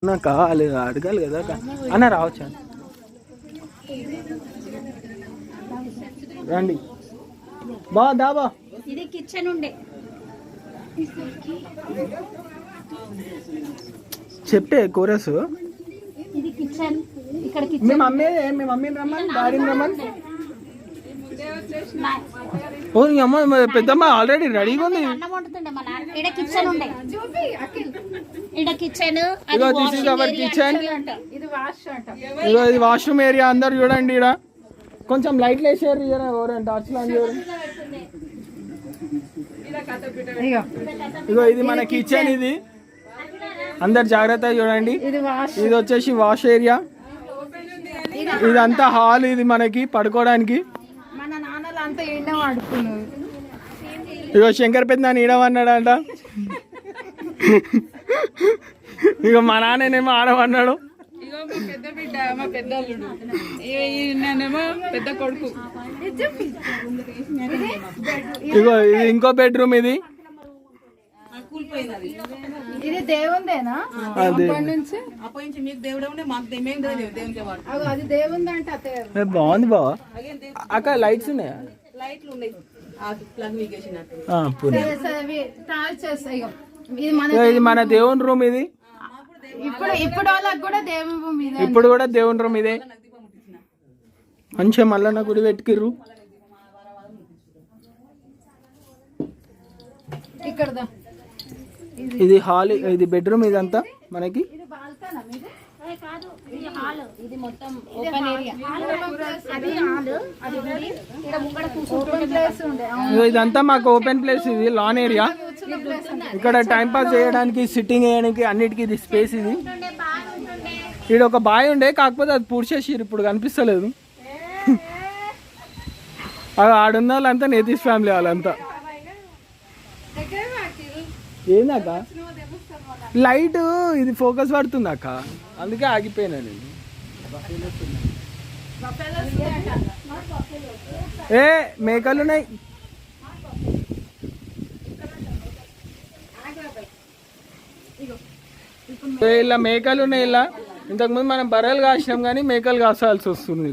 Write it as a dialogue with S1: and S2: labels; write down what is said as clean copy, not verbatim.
S1: నాకు కావాలి, అడగాలి కదా అన్న. రావచ్చా? రండి బా దాబా.
S2: ఇది కిచెన్ ఉండే
S1: చెప్తే కోరస్.
S2: ఇది కిచెన్. ఇక్కడ
S1: మీ మమ్మీని రమ్మని, డాడీని రమ్మని. ఓ అమ్మ పెద్దమ్మ ఆల్రెడీ రెడీగా ఉంది. ఇది వాష్రూమ్ ఏరియా. అందరు చూడండి, ఇక్కడ కొంచెం లైట్లు వేసారు, టార్చ్ ఆన్ చేయరు. ఇగో ఇది మన కిచెన్. ఇది అందరు జాగ్రత్తగా చూడండి. ఇది వచ్చేసి వాష్ ఏరియా. ఇదంతా హాల్. ఇది మనకి పడుకోవడానికి. ఇగో శంకర్ పెద్ద ఈడమన్నాడంట. ఇక మా నాన్నేమో ఆడమన్నాడు.
S3: పెద్ద బిడ్డ మా పెద్దల్లుడు, నేనేమో పెద్ద కొడుకు.
S1: ఇగో ఇది ఇంకో బెడ్రూమ్. ఇది
S3: ఇది దేవుందేనా?
S2: నుంచి మీకు దేవుడే, మాకు
S3: అది దేవుందంట.
S1: బాగుంది బావా. అక్కడ లైట్స్ ఉన్నాయా?
S3: లైట్లు ఉన్నాయి, ప్లగ్
S1: ఇది మన దేవుని రూమ్. ఇది
S3: ఇప్పుడు వాళ్ళకి కూడా దేవుని రూమ్.
S1: ఇప్పుడు కూడా దేవుని రూమ్ ఇదే. మంచిగా మల్లన్న గుడి పెట్టుకిర్రు.
S3: ఇక్కడ
S1: ఇది హాల్. ఇది బెడ్రూమ్. ఇదంతా మనకి ఇదంతా మాకు ఓపెన్ ప్లేస్. ఇది లాన్ ఏరియా. ఇక్కడ టైం పాస్ చేయడానికి, సిట్టింగ్ చేయడానికి అన్నిటికీ ఇది స్పేస్. ఇది ఇక్కడ ఒక బాయ్ ఉండే, కాకపోతే అది పూడ్చేసిరు, ఇప్పుడు కనిపిస్తలేదు. ఆడున్న వాళ్ళంతా నేతీస్ ఫ్యామిలీ వాళ్ళంతా. ఏందక్క లైట్ ఇది ఫోకస్ పడుతుంది అక్క, అందుకే ఆగిపోయినా నేను. ఏ మేకలు ఉన్నాయి. ఇలా మేకలు ఉన్నాయి. ఇలా ఇంతకుముందు మనం బర్రెలు కాసినాం కానీ మేకలు కాసాల్సి వస్తుంది.